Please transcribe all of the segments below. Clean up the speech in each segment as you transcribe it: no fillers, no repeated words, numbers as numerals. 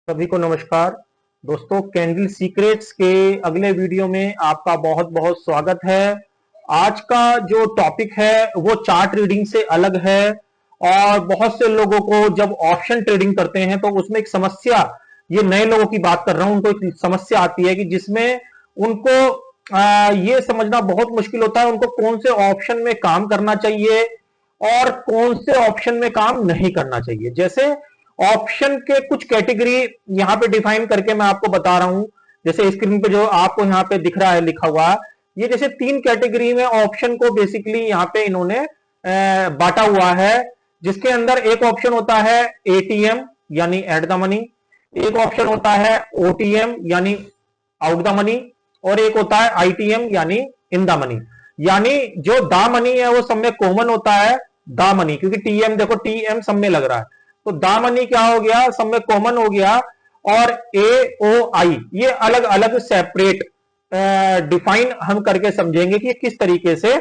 सभी को नमस्कार। दोस्तों, कैंडल सीक्रेट्स के अगले वीडियो में आपका बहुत बहुत स्वागत है। आज का जो टॉपिक है वो चार्ट रीडिंग से अलग है और बहुत से लोगों को जब ऑप्शन ट्रेडिंग करते हैं तो उसमें एक समस्या, ये नए लोगों की बात कर रहा हूं, उनको एक समस्या आती है कि जिसमें उनको ये समझना बहुत मुश्किल होता है उनको कौन से ऑप्शन में काम करना चाहिए और कौन से ऑप्शन में काम नहीं करना चाहिए। जैसे ऑप्शन के कुछ कैटेगरी यहां पे डिफाइन करके मैं आपको बता रहा हूं। जैसे स्क्रीन पे जो आपको यहां पे दिख रहा है लिखा हुआ, ये जैसे तीन कैटेगरी में ऑप्शन को बेसिकली यहां पे इन्होंने बांटा हुआ है। जिसके अंदर एक ऑप्शन होता है एटीएम यानी एट द मनी, एक ऑप्शन होता है ओटीएम यानी आउट द मनी, और एक होता है आईटीएम यानी इन द मनी। यानी जो द मनी है वो सब में कॉमन होता है, द मनी, क्योंकि टीएम देखो टीएम सब में लग रहा है, तो द मनी क्या हो गया, सब में कॉमन हो गया। और ए ओ आई ये अलग अलग सेपरेट डिफाइन हम करके समझेंगे कि किस तरीके से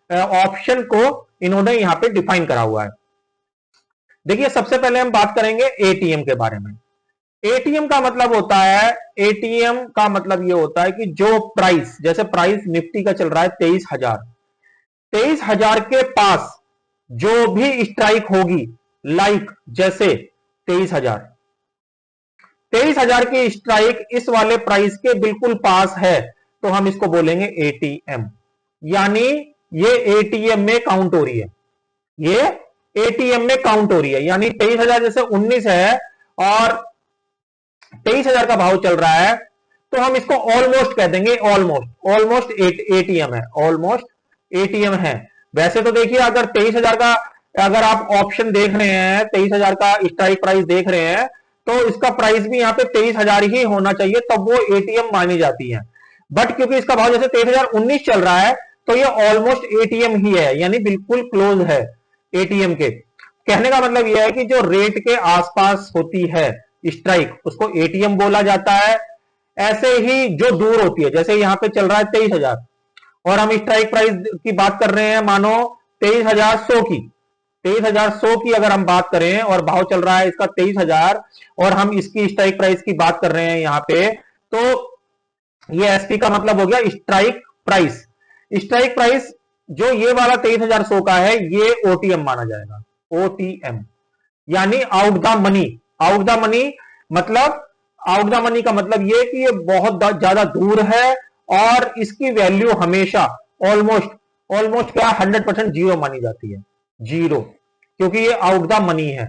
ऑप्शन को इन्होंने यहां पे डिफाइन करा हुआ है। देखिए, सबसे पहले हम बात करेंगे एटीएम के बारे में। एटीएम का मतलब होता है, एटीएम का मतलब यह होता है कि जो प्राइस, जैसे प्राइस निफ्टी का चल रहा है 23,000, 23,000 के पास जो भी स्ट्राइक होगी, लाइक जैसे 23,000, 23,000 की स्ट्राइक इस वाले प्राइस के बिल्कुल पास है तो हम इसको बोलेंगे एटीएम। यानी ये एटीएम में काउंट हो रही है, ये एटीएम में काउंट हो रही है। यानी 23,000 जैसे 19 है और 23,000 का भाव चल रहा है तो हम इसको ऑलमोस्ट कह देंगे, ऑलमोस्ट ऑलमोस्ट एटीएम है, ऑलमोस्ट एटीएम है। वैसे तो देखिए, अगर 23,000 का, अगर आप ऑप्शन देख रहे हैं, 23,000 का स्ट्राइक प्राइस देख रहे हैं तो इसका प्राइस भी यहां पे 23,000 ही होना चाहिए, तब वो एटीएम मानी जाती है। बट क्योंकि इसका भाव जैसे 23,019 चल रहा है तो ये ऑलमोस्ट एटीएम ही है, यानी बिल्कुल क्लोज है एटीएम के। कहने का मतलब यह है कि जो रेट के आसपास होती है स्ट्राइक उसको एटीएम बोला जाता है। ऐसे ही जो दूर होती है, जैसे यहां पे चल रहा है 23,000 और हम स्ट्राइक प्राइस की बात कर रहे हैं, मानो 23,100 की, 23,100 की अगर हम बात करें और भाव चल रहा है इसका 23,000 और हम इसकी स्ट्राइक प्राइस की बात कर रहे हैं यहां पे, तो ये एसपी का मतलब हो गया स्ट्राइक प्राइस। स्ट्राइक प्राइस जो ये वाला 23,100 का है ये ओटीएम माना जाएगा, ओटीएम यानी out the money. Out the money मतलब, आउट द मनी का मतलब ये कि ये बहुत ज्यादा दूर है और इसकी वैल्यू हमेशा ऑलमोस्ट ऑलमोस्ट क्या 100% जीरो मानी जाती है, जीरो, क्योंकि ये आउट द मनी है।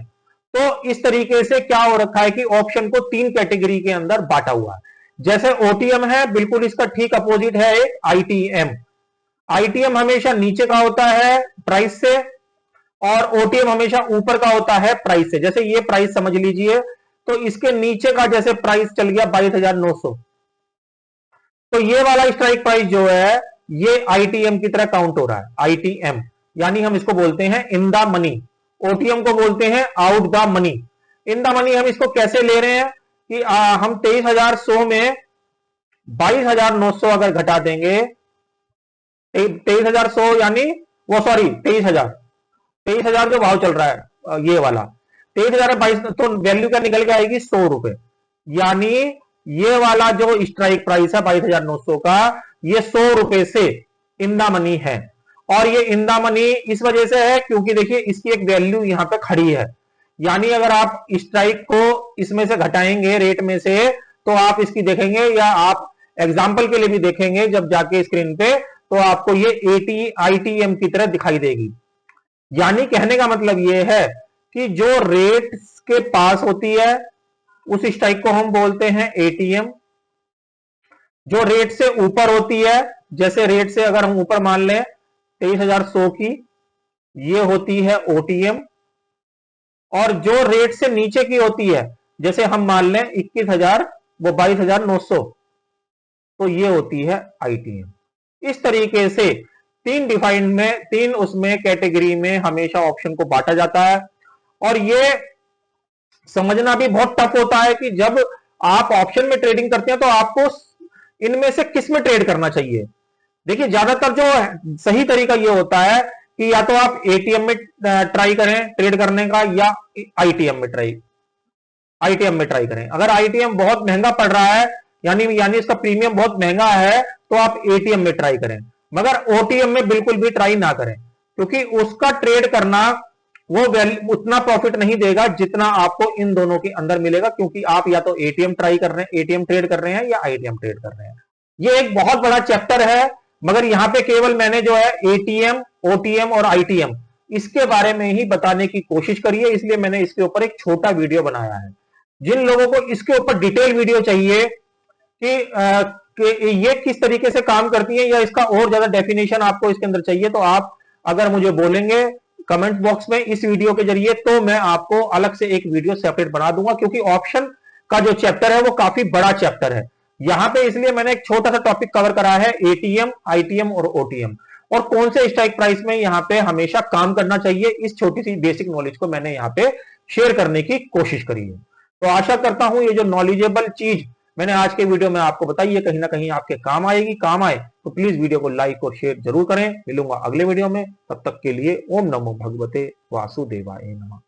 तो इस तरीके से क्या हो रखा है कि ऑप्शन को तीन कैटेगरी के अंदर बांटा हुआ है। जैसे ओटीएम है, बिल्कुल इसका ठीक अपोजिट है एक आईटीएम। आईटीएम हमेशा नीचे का होता है प्राइस से और ओटीएम हमेशा ऊपर का होता है प्राइस से। जैसे ये प्राइस समझ लीजिए, तो इसके नीचे का जैसे प्राइस चल गया 22,900, तो ये वाला स्ट्राइक प्राइस जो है ये आईटीएम की तरह काउंट हो रहा है, आईटीएम यानी हम इसको बोलते हैं इन द मनी। ओटीएम को बोलते हैं out the money. In the money हम इसको कैसे ले रहे हैं कि हम 23,100 में 22,900 अगर घटा देंगे, 23,100 यानी वो सॉरी 23,000 जो भाव चल रहा है ये वाला 23,022, तो वैल्यू क्या निकल के आएगी 100 रुपए। यानी ये वाला जो स्ट्राइक प्राइस है 22,900 का, ये 100 रुपए से इन द मनी है। और ये इन द मनी इस वजह से है क्योंकि देखिए इसकी एक वैल्यू यहां पे खड़ी है। यानी अगर आप स्ट्राइक को इसमें से घटाएंगे रेट में से तो आप इसकी देखेंगे, या आप एग्जाम्पल के लिए भी देखेंगे जब जाके स्क्रीन पे, तो आपको ये आईटीएम की तरह दिखाई देगी। यानी कहने का मतलब यह है कि जो रेट के पास होती है उस स्ट्राइक को हम बोलते हैं एटीएम। जो रेट से ऊपर होती है, जैसे रेट से अगर हम ऊपर मान लें 23,100 की, ये होती है ओटीएम। और जो रेट से नीचे की होती है, जैसे हम मान लें 21,000, वो 22,900, तो ये होती है आईटीएम। इस तरीके से तीन डिफाइंड में, तीन उसमें कैटेगरी में हमेशा ऑप्शन को बांटा जाता है। और ये समझना भी बहुत टफ होता है कि जब आप ऑप्शन में ट्रेडिंग करते हैं तो आपको इनमें से किस में ट्रेड करना चाहिए। देखिए, ज्यादातर जो सही तरीका ये होता है कि या तो आप एटीएम में ट्राई करें ट्रेड करने का, या आईटीएम में ट्राई आईटीएम में ट्राई करें। अगर आईटीएम बहुत महंगा पड़ रहा है, यानी इसका प्रीमियम बहुत महंगा है, तो आप एटीएम में ट्राई करें, मगर ओटीएम में बिल्कुल भी ट्राई ना करें, क्योंकि उसका ट्रेड करना वो उतना प्रॉफिट नहीं देगा जितना आपको इन दोनों के अंदर मिलेगा, क्योंकि आप या तो एटीएम ट्राई कर रहे हैं, एटीएम ट्रेड कर रहे हैं, या आईटीएम ट्रेड कर रहे हैं। ये एक बहुत बड़ा चैप्टर है, मगर यहां पे केवल मैंने जो है एटीएम, ओटीएम और आईटीएम इसके बारे में ही बताने की कोशिश करी है, इसलिए मैंने इसके ऊपर एक छोटा वीडियो बनाया है। जिन लोगों को इसके ऊपर डिटेल वीडियो चाहिए कि ये किस तरीके से काम करती है, या इसका और ज्यादा डेफिनेशन आपको इसके अंदर चाहिए, तो आप अगर मुझे बोलेंगे कमेंट बॉक्स में इस वीडियो के जरिए, तो मैं आपको अलग से एक वीडियो सेपरेट बना दूंगा, क्योंकि ऑप्शन का जो चैप्टर है वो काफी बड़ा चैप्टर है। यहां पे इसलिए मैंने एक छोटा सा टॉपिक कवर करा है, एटीएम, आईटीएम और ओटीएम, और कौन से स्ट्राइक प्राइस में यहां पे हमेशा काम करना चाहिए, इस छोटी सी बेसिक नॉलेज को मैंने यहां पे शेयर करने की कोशिश करी है। तो आशा करता हूं ये जो नॉलेजेबल चीज मैंने आज के वीडियो में आपको बताई है कहीं ना कहीं आपके काम आएगी। काम आए तो प्लीज वीडियो को लाइक और शेयर जरूर करें। मिलूंगा अगले वीडियो में, तब तक के लिए ओम नमो भगवते वासुदेवाय नमः।